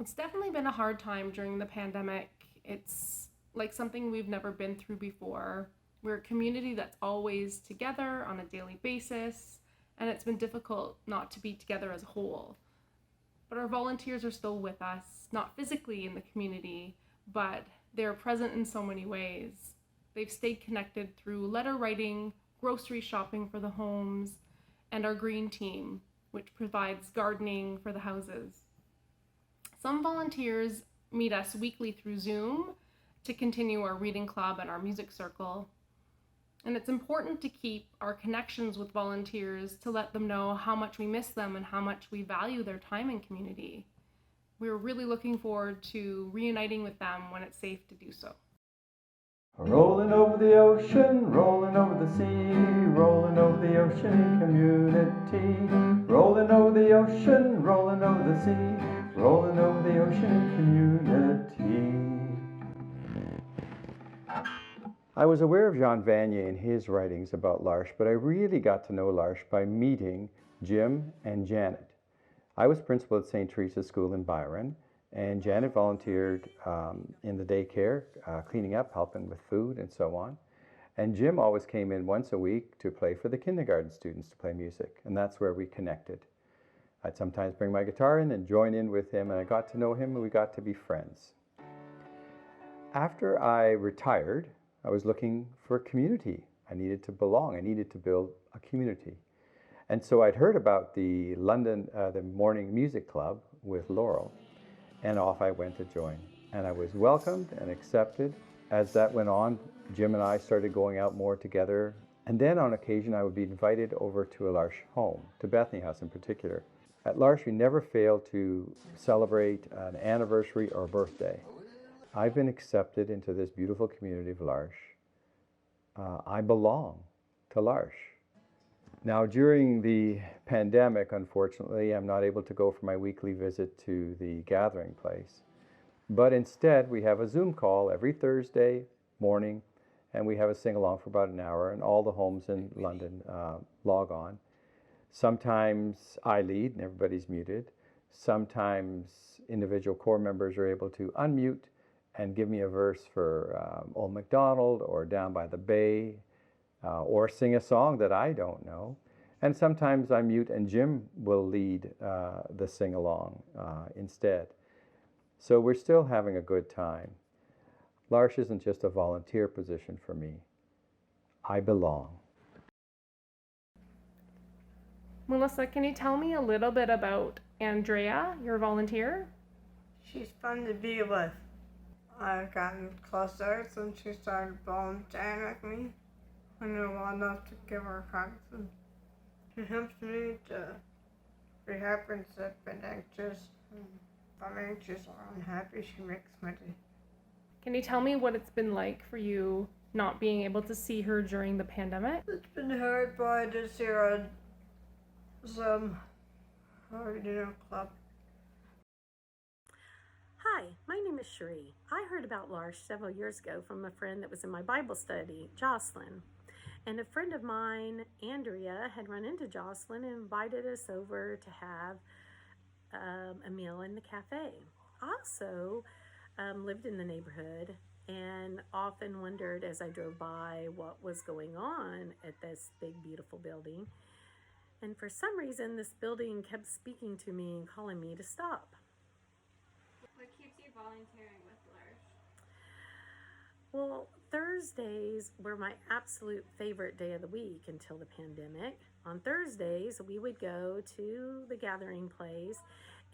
It's definitely been a hard time during the pandemic. It's like something we've never been through before. We're a community that's always together on a daily basis, and it's been difficult not to be together as a whole. But our volunteers are still with us, not physically in the community, but they're present in so many ways. They've stayed connected through letter writing, grocery shopping for the homes, and our green team, which provides gardening for the houses. Some volunteers meet us weekly through Zoom to continue our reading club and our music circle. And it's important to keep our connections with volunteers to let them know how much we miss them and how much we value their time in community. We're really looking forward to reuniting with them when it's safe to do so. Rolling over the ocean, rolling over the sea, rolling over the ocean community. Rolling over the ocean, rolling over the sea, rolling over the ocean community. I was aware of Jean Vanier and his writings about L'Arche, but I really got to know L'Arche by meeting Jim and Janet. I was principal at St. Teresa's School in Byron, and Janet volunteered in the daycare, cleaning up, helping with food and so on. And Jim always came in once a week to play for the kindergarten students, to play music, and that's where we connected. I'd sometimes bring my guitar in and join in with him, and I got to know him and we got to be friends. After I retired, I was looking for a community. I needed to belong. I needed to build a community. And so I'd heard about the the Morning Music Club with Laurel, and off I went to join. And I was welcomed and accepted. As that went on, Jim and I started going out more together. And then on occasion, I would be invited over to a L'Arche home, to Bethany House in particular. At L'Arche, we never fail to celebrate an anniversary or birthday. I've been accepted into this beautiful community of L'Arche. I belong to L'Arche. Now, during the pandemic, unfortunately, I'm not able to go for my weekly visit to the gathering place. But instead, we have a Zoom call every Thursday morning, and we have a sing-along for about an hour, and all the homes in London log on. Sometimes I lead, and everybody's muted. Sometimes individual core members are able to unmute and give me a verse for Old MacDonald or Down by the Bay, or sing a song that I don't know. And sometimes I mute and Jim will lead the sing-along instead. So we're still having a good time. L'Arche isn't just a volunteer position for me. I belong. Melissa, can you tell me a little bit about Andrea, your volunteer? She's fun to be with. I've gotten closer since she started volunteering with me. I know well enough to give her hugs, and she helps me to be happy instead of being anxious. And if I'm anxious or unhappy, she makes me day. Can you tell me what it's been like for you not being able to see her during the pandemic? It's been hard, but I did see her at some club. Hi, my name is Cherie. I heard about L'Arche several years ago from a friend that was in my Bible study, Jocelyn. And a friend of mine, Andrea, had run into Jocelyn and invited us over to have a meal in the cafe. I also lived in the neighborhood and often wondered as I drove by what was going on at this big, beautiful building. And for some reason, this building kept speaking to me and calling me to stop. What keeps you volunteering with L'Arche? Well, Thursdays were my absolute favorite day of the week until the pandemic. On Thursdays, we would go to the gathering place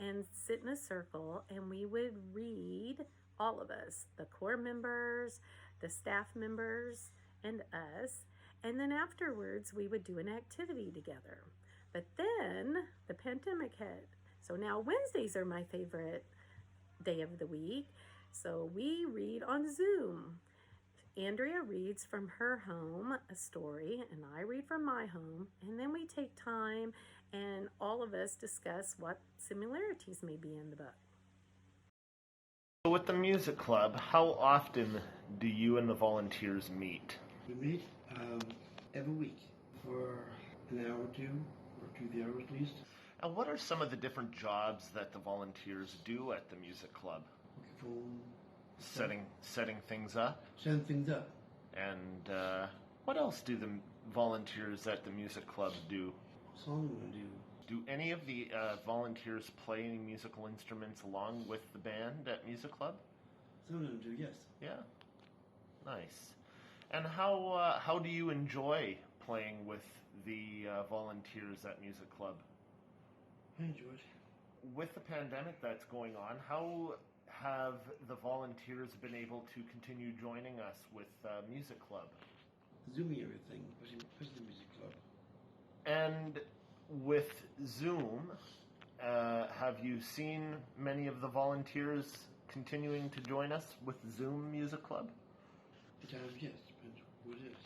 and sit in a circle, and we would read, all of us, the core members, the staff members, and us. And then afterwards, we would do an activity together. But then the pandemic hit. So now Wednesdays are my favorite day of the week. So we read on Zoom. Andrea reads from her home a story, and I read from my home, and then we take time and all of us discuss what similarities may be in the book. So with the music club, how often do you and the volunteers meet? We meet every week for an hour or two, 3 hours at least. And what are some of the different jobs that the volunteers do at the music club? Phone, Setting things up? setting things up. And what else do the volunteers at the music club do? Song we do. Do any of the volunteers play any musical instruments along with the band at music club? Some of them do, yes. Yeah, nice. And how do you enjoy playing with the volunteers at music club? I enjoy it. With the pandemic that's going on, how have the volunteers been able to continue joining us with music club? Zooming everything, especially the music club. And with Zoom, have you seen many of the volunteers continuing to join us with Zoom Music Club? At times, yes, depends who it is.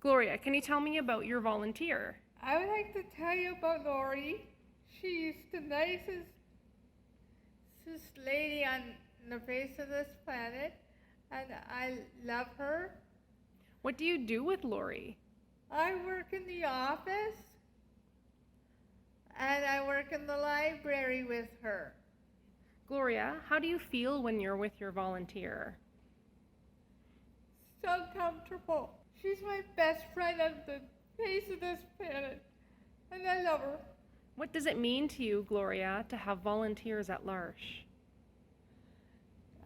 Gloria, can you tell me about your volunteer? I would like to tell you about Lori. She's the nicest lady on the face of this planet, and I love her. What do you do with Lori? I work in the office, and I work in the library with her. Gloria, how do you feel when you're with your volunteer? So comfortable. She's my best friend on the face of this planet, and I love her. What does it mean to you, Gloria, to have volunteers at L'Arche?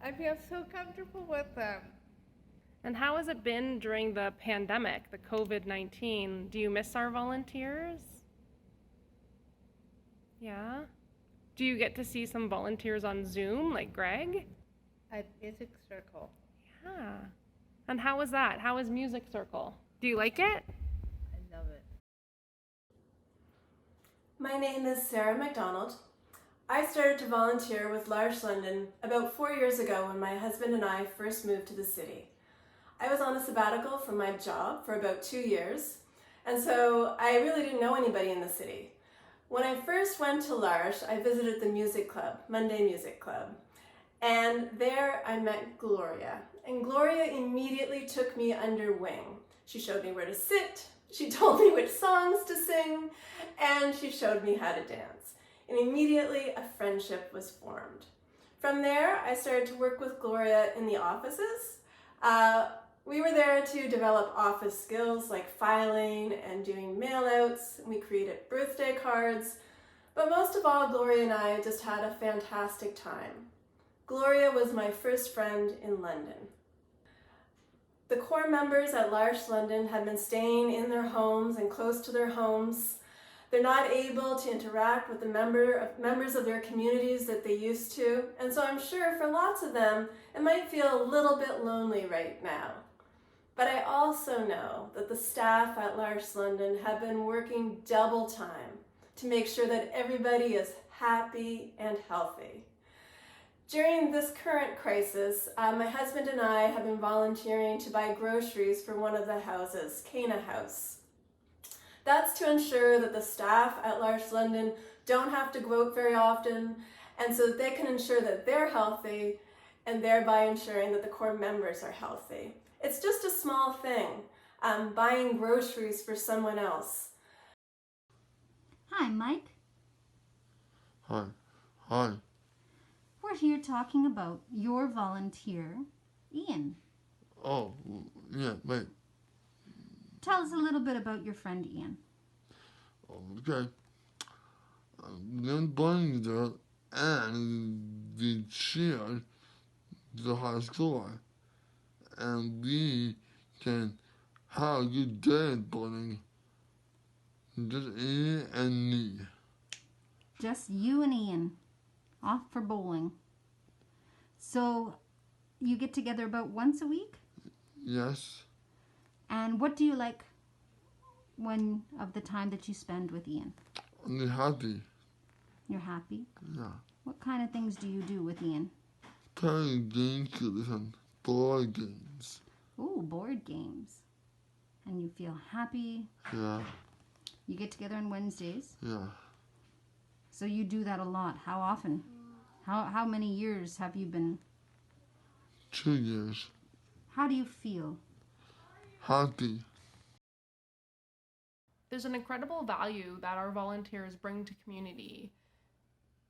I feel so comfortable with them. And how has it been during the pandemic, the COVID-19? Do you miss our volunteers? Yeah? Do you get to see some volunteers on Zoom, like Greg? At Music Circle. Yeah. And how was that? How was Music Circle? Do you like it? I love it. My name is Sarah McDonald. I started to volunteer with L'Arche London about 4 years ago when my husband and I first moved to the city. I was on a sabbatical from my job for about 2 years, and so I really didn't know anybody in the city. When I first went to L'Arche, I visited the music club, Monday Music Club, and there I met Gloria. And Gloria immediately took me under wing. She showed me where to sit, she told me which songs to sing, and she showed me how to dance. And immediately a friendship was formed. From there, I started to work with Gloria in the offices. We were there to develop office skills like filing and doing mailouts. We created birthday cards. But most of all, Gloria and I just had a fantastic time. Gloria was my first friend in London. The core members at L'Arche London have been staying in their homes and close to their homes. They're not able to interact with the members of their communities that they used to. And so I'm sure for lots of them, it might feel a little bit lonely right now. But I also know that the staff at L'Arche London have been working double time to make sure that everybody is happy and healthy. During this current crisis, my husband and I have been volunteering to buy groceries for one of the houses, Cana House. That's to ensure that the staff at L'Arche London don't have to go out very often, and so that they can ensure that they're healthy, and thereby ensuring that the core members are healthy. It's just a small thing, buying groceries for someone else. Hi, Mike. Hi. Hi. We're here talking about your volunteer, Ian. Oh, yeah, wait. Tell us a little bit about your friend Ian. Okay. Then bunny there and we cheered the high school. And we can have a good day bowling. Just Ian and me. Just you and Ian. Off for bowling. So, you get together about once a week? Yes. And what do you like of the time that you spend with Ian? I'm happy. You're happy? Yeah. What kind of things do you do with Ian? Playing games and board games. Ooh, board games. And you feel happy? Yeah. You get together on Wednesdays? Yeah. So you do that a lot. How often? How many years have you been? 2 years. How do you feel? Happy. There's an incredible value that our volunteers bring to community.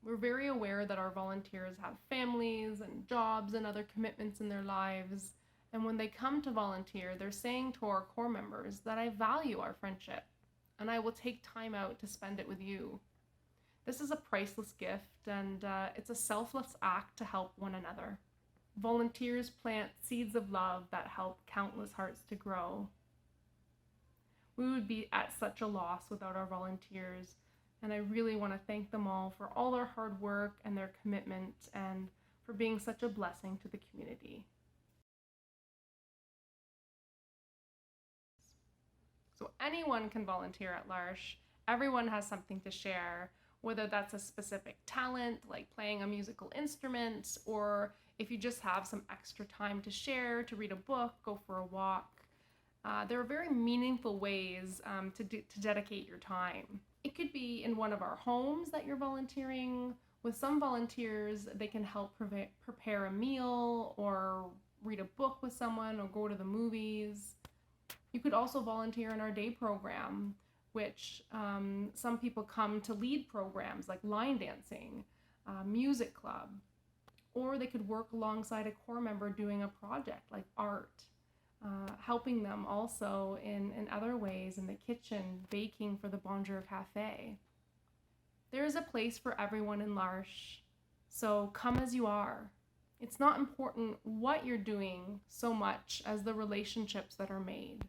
We're very aware that our volunteers have families and jobs and other commitments in their lives. And when they come to volunteer, they're saying to our core members that I value our friendship and I will take time out to spend it with you. This is a priceless gift, and it's a selfless act to help one another. Volunteers plant seeds of love that help countless hearts to grow. We would be at such a loss without our volunteers, and I really want to thank them all for all their hard work and their commitment and for being such a blessing to the community. So anyone can volunteer at L'Arche. Everyone has something to share, whether that's a specific talent like playing a musical instrument, or if you just have some extra time to share, to read a book, go for a walk. There are very meaningful ways to dedicate your time. It could be in one of our homes that you're volunteering. With some volunteers, they can help prepare a meal or read a book with someone or go to the movies. You could also volunteer in our day program, which some people come to lead programs like line dancing, music club, or they could work alongside a core member doing a project like art, helping them also in other ways in the kitchen, baking for the Bonjour Cafe. There is a place for everyone in L'Arche, so come as you are. It's not important what you're doing so much as the relationships that are made.